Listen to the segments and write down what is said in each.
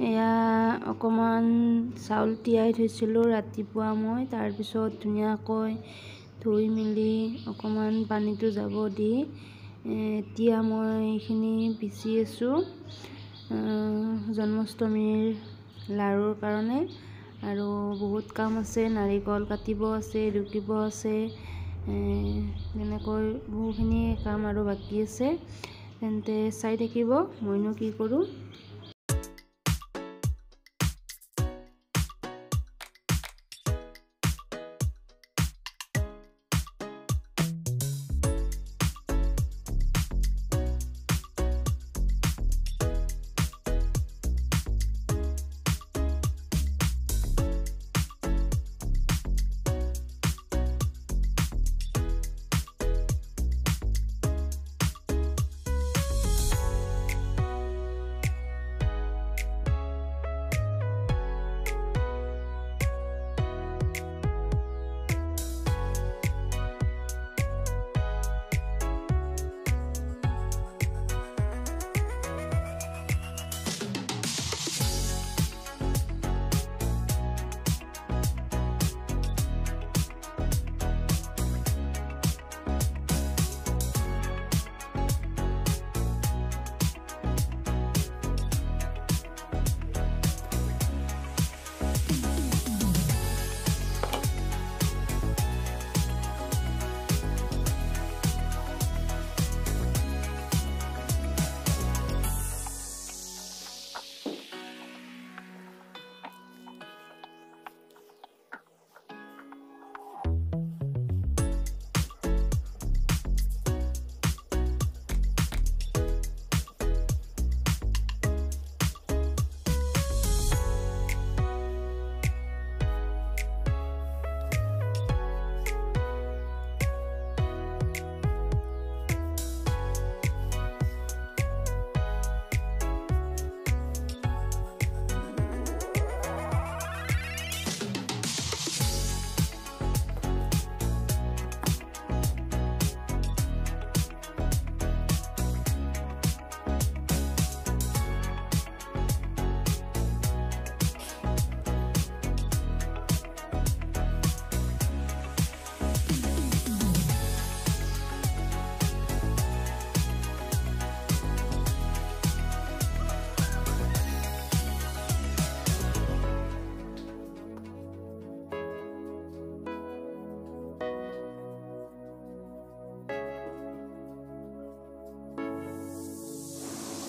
এয়া অকণমান চাউল তিয়াই থৈছিলোঁ ৰাতিপুৱা মই, তাৰপিছত ধুনীয়াকৈ ধুই মেলি অকণমান পানীটো যাব দি এতিয়া মই এইখিনি পিচি আছোঁ জন্মাষ্টমীৰ লাড়ুৰ কাৰণে। আৰু বহুত কাম আছে, নাৰিকল কাটিব আছে, ৰুকিব আছে, তেনেকৈ বহুখিনি কাম আৰু বাকী আছে। তেন্তে চাই থাকিব মইনো কি কৰোঁ।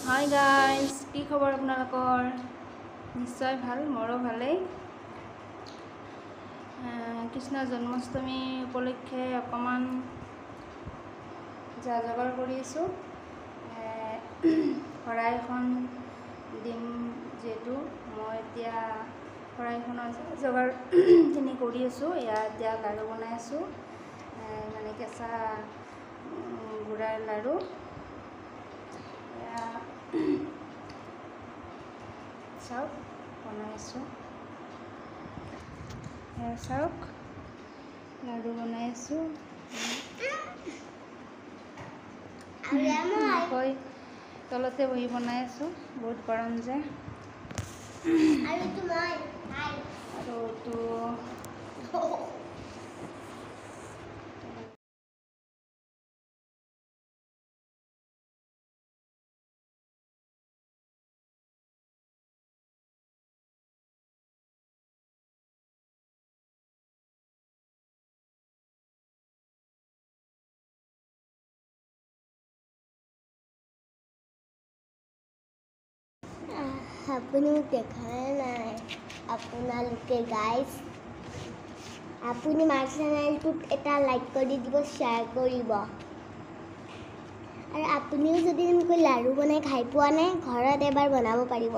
হাই গাইজ, কি খবৰ আপোনালোকৰ? নিশ্চয় ভাল, মোৰো ভালেই। কৃষ্ণ জন্মাষ্টমী উপলক্ষে অকণমান যা যোগাৰ কৰি আছোঁ। শৰাই এখন দিম যিহেতু, মই এতিয়া শৰাইখনৰ যোগাৰখিনি কৰি আছোঁ। এতিয়া লাড়ু বনাই আছোঁ, মানে কেঁচা গুড়াৰ লাড়ু। চাওক বনাই আছোঁ, চাওক লাড়ু বনাই আছোঁ। তলতে বহি বনাই আছোঁ, বহুত গৰম যে। আপুনি মোক দেখাই নাই। আপোনালোকে গাইজ, আপুনি মাৰ চেনেলটোত এটা লাইক কৰি দিব, শ্বেয়াৰ কৰিব। আৰু আপুনিও যদি এনেকৈ লাড়ু বনাই খাই পোৱা নাই, ঘৰত এবাৰ বনাব পাৰিব।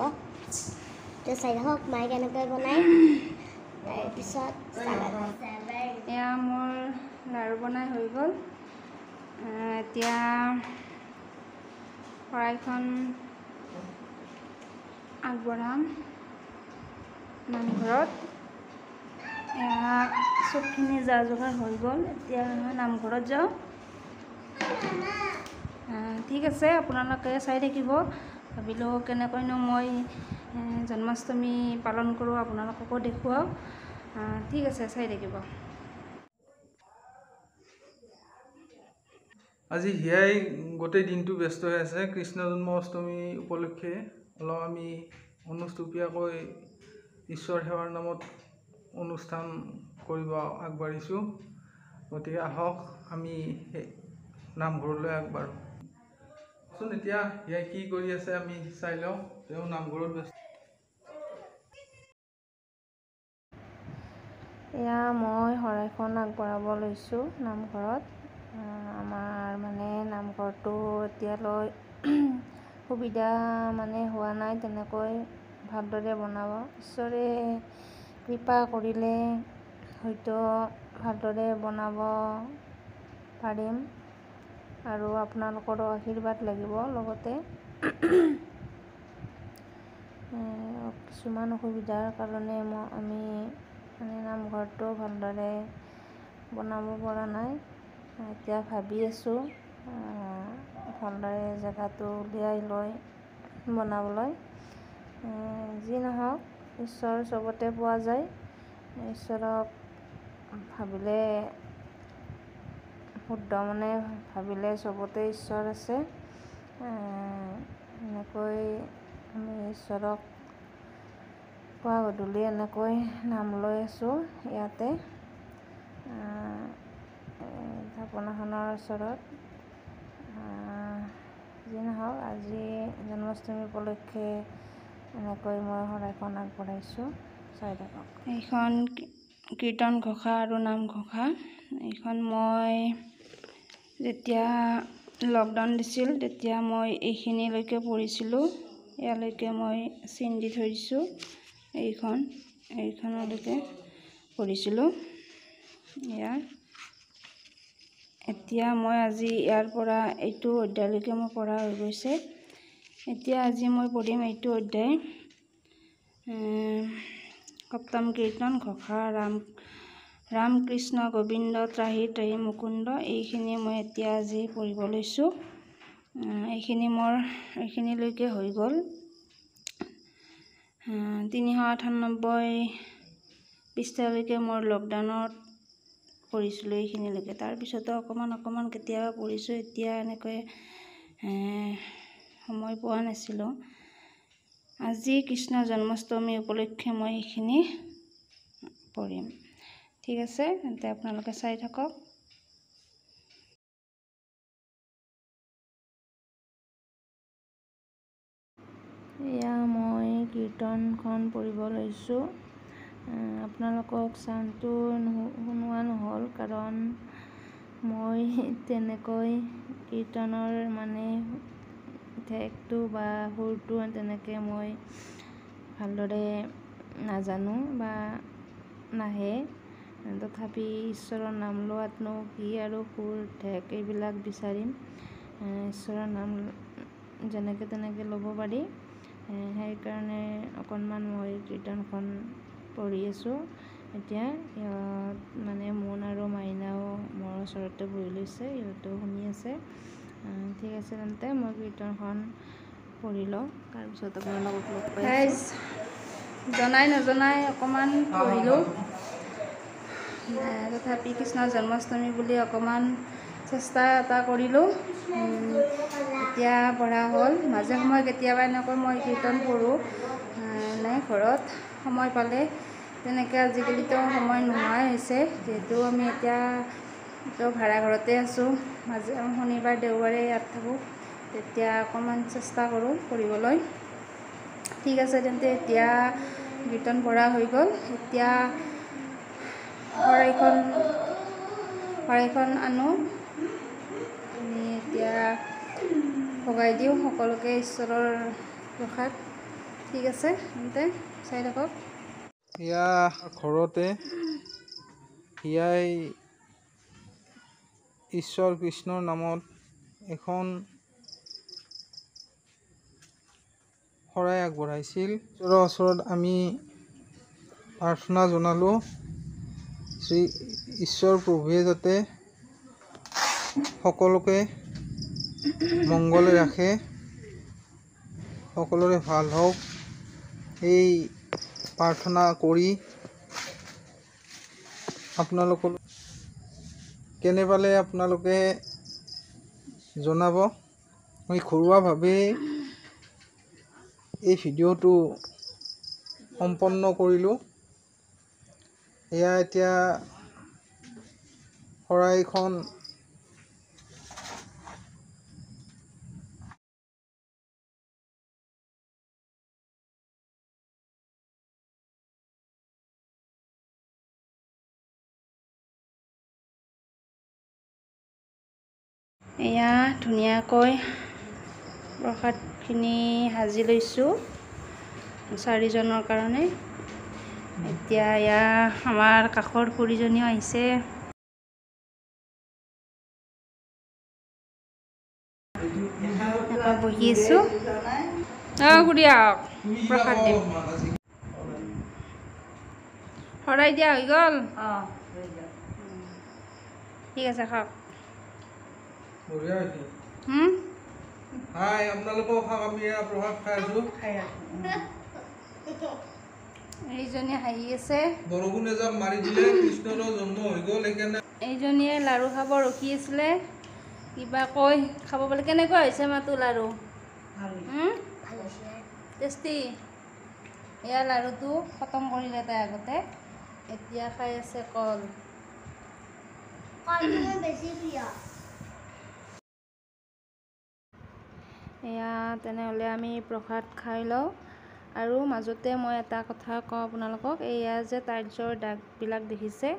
তো চাই থাকক মায়ে কেনেকৈ বনায়। তাৰপিছত এয়া মোৰ লাড়ু বনাই হৈ গ'ল। এতিয়া শৰাইখন আগবঢ়াম নামঘৰত। চবখিনি যা যোগাৰ হৈ গ'ল, এতিয়া নামঘৰত যাওঁ। ঠিক আছে, আপোনালোকে চাই থাকিব ভাবিলোঁ কেনেকৈনো মই জন্মাষ্টমী পালন কৰোঁ আপোনালোককো দেখুৱাওঁ। ঠিক আছে, চাই থাকিব। আজি হিয়াই গোটেই দিনটো ব্যস্ত হৈ আছে। কৃষ্ণ জন্মাষ্টমী উপলক্ষে অলপ আমি অনুষ্টুপীয়াকৈ ঈশ্বৰ সেৱাৰ নামত অনুষ্ঠান কৰিব আগবাঢ়িছোঁ। গতিকে আহক আমি নামঘৰলৈ আগবাঢ়োঁ। এতিয়া হিয়াই কি কৰি আছে আমি চাই লওঁ। তেওঁ নামঘৰত ব্যস্ত। এয়া মই শৰাইখন আগবঢ়াব লৈছোঁ নামঘৰত। আমাৰ নামঘৰটো এতিয়ালৈ সুবিধা হোৱা নাই তেনেকৈ ভালদৰে বনাব। ঈশ্বৰে কৃপা কৰিলে হয়তো ভালদৰে বনাব পাৰিম আৰু আপোনালোকৰো আশীৰ্বাদ লাগিব। লগতে কিছুমান অসুবিধাৰ কাৰণে আমি নামঘৰটো ভালদৰে বনাব পৰা নাই। এতিয়া ভাবি আছোঁ ভালদৰে জেগাটো উলিয়াই লৈ বনাবলৈ। যি নহওক, ঈশ্বৰ চবতে পোৱা যায়। ঈশ্বৰক ভাবিলে, শুদ্ধ মনে ভাবিলে চবতে ঈশ্বৰ আছে। এনেকৈ আমি ঈশ্বৰক পুৱা গধূলি এনেকৈ নাম লৈ আছোঁ ইয়াতে থাপনাখনৰ ওচৰত। যি নহওক, আজি জন্মাষ্টমী উপলক্ষে এনেকৈ মই শৰাইখন আগবঢ়াইছোঁ। চাই থাকক। এইখন কীৰ্তন ঘোষা আৰু নামঘোষা। এইখন মই যেতিয়া লকডাউন দিছিল তেতিয়া মই এইখিনিলৈকে পঢ়িছিলোঁ। ইয়ালৈকে মই চিন দি থৈ দিছোঁ। এইখনলৈকে পঢ়িছিলোঁ। এতিয়া মই আজি ইয়াৰ পৰা এইটো অধ্যায়লৈকে মই পঢ়া হৈ গৈছে। এতিয়া আজি মই পঢ়িম এইটো অধ্যায়। সপ্তম কীৰ্তন ঘোষা ৰাম কৃষ্ণ গোবিন্দ ত্ৰাহি ত্ৰাহি মুকুন্দ। এইখিনি মই এতিয়া আজি পঢ়িব লৈছোঁ। এইখিনিলৈকে হৈ গ'ল। 398 পৃষ্ঠালৈকে মোৰ লকডাউনত পঢ়িছিলোঁ এইখিনিলৈকে। তাৰপিছতো অকণমান কেতিয়াবা পঢ়িছোঁ। এতিয়া এনেকৈ সময় পোৱা নাছিলোঁ। আজি কৃষ্ণ জন্মাষ্টমী উপলক্ষে মই এইখিনি পঢ়িম। ঠিক আছে, তেন্তে আপোনালোকে চাই থাকক। এয়া মই কীৰ্তনখন পঢ়িব লৈছোঁ। আপোনালোকক চাউণ্ডটো শুনোৱা নহ'ল, কাৰণ মই তেনেকৈ কীৰ্তনৰ ঠেকটো বা সুৰটো তেনেকৈ মই ভালদৰে নাজানো বা নাহে। তথাপি ঈশ্বৰৰ নাম লোৱাতনো কি আৰু সুৰ ঠেক এইবিলাক বিচাৰিম। ঈশ্বৰৰ নাম যেনেকৈ তেনেকৈ ল'ব পাৰি। সেইকাৰণে অকণমান মই কীৰ্তনখন পঢ়ি আছোঁ। এতিয়া মোন আৰু মাইনাও মোৰ ওচৰতে বহি লৈছে, সিহঁতেও শুনি আছে। ঠিক আছে, তেন্তে মই কীৰ্তনখন পঢ়ি লওঁ, তাৰপিছত আপোনালোকক লগ পাইছোঁ। জনাই নজনাই অকণমান পঢ়িলোঁ। তথাপি কৃষ্ণ জন্মাষ্টমী বুলি অকণমান চেষ্টা এটা কৰিলোঁ। এতিয়া পঢ়া হ'ল। মাজে সময়ে কেতিয়াবা এনেকৈ মই কীৰ্তন পঢ়োঁ ঘৰত সময় পালে। তেনেকৈ আজিকালিতো সময় নোহোৱাই হৈছে, যিহেতু আমি এতিয়া ভাড়া ঘৰতে আছোঁ। শনিবাৰ দেওবাৰে ইয়াত থাকোঁ। তেতিয়া অকণমান চেষ্টা কৰোঁ পঢ়িবলৈ। ঠিক আছে, তেন্তে এতিয়া কীৰ্তন পঢ়া হৈ গ'ল। এতিয়া শৰাইখন আনো। আমি এতিয়া ভগাই দিওঁ সকলোকে ঈশ্বৰৰ প্ৰসাদ। ঠিক আছে, তেন্তে চাই থাকক। এয়া ঘৰতে হিয়াই ঈশ্বৰ কৃষ্ণৰ নামত এখন শৰাই আগবঢ়াইছিল। ঈশ্বৰৰ ওচৰত আমি প্ৰাৰ্থনা জনালোঁ, শ্ৰী ঈশ্বৰ প্ৰভুৱে যাতে সকলোকে মংগলে ৰাখে। সকলোৰে ভাল হওক এই প্ৰাৰ্থনা কৰি আপোনালোকৰ কেনে পালে আপোনালোকে জনাব। মই ঘৰুৱাভাৱে এই ভিডিঅ'টো সম্পন্ন কৰিলোঁ। এয়া এতিয়া শৰাইখন এয়া ধুনীয়াকৈ প্ৰসাদখিনি সাজি লৈছোঁ 4 জনৰ কাৰণে। এতিয়া এয়া আমাৰ কাষৰ খুৰীজনীও আহিছে। এনেকৈ বহি আছোঁ। খুৰী আহক, প্ৰসাদ দিম। শৰাই দিয়া হৈ গ'ল? ঠিক আছে, খাওক। বঢ়িয়া হৈছে। হাই, আপোনালোকেও খাওক, আমি এয়া প্ৰসাদ খাই আছোঁ। এইজনী হাঁহি আছে। বৰষুণ এজাক মাৰি দিলে, কৃষ্ণৰো জন্ম হৈ গ'ল, সেইকাৰণে এইজনীয়ে লাৰু খাব ৰখি আছিলে, কিবা কৈ খাব পালে। কেনেকুৱা হৈছে মাতো লাৰু? টেষ্টি। এয়া লাৰুটো খতম কৰিলে তাই আগতে, এতিয়া খাই আছে কল। বেছি প্ৰিয়। এয়া তেনেহ'লে আমি প্ৰসাদ খাই লওঁ। আৰু মাজতে মই এটা কথা কওঁ আপোনালোকক, এয়া যে টাইলছৰ দাগবিলাক দেখিছে,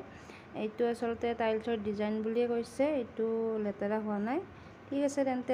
এইটো আচলতে টাইলছৰ ডিজাইন বুলিয়ে কৈছে, এইটো লেতেৰা হোৱা নাই। ঠিক আছে তেন্তে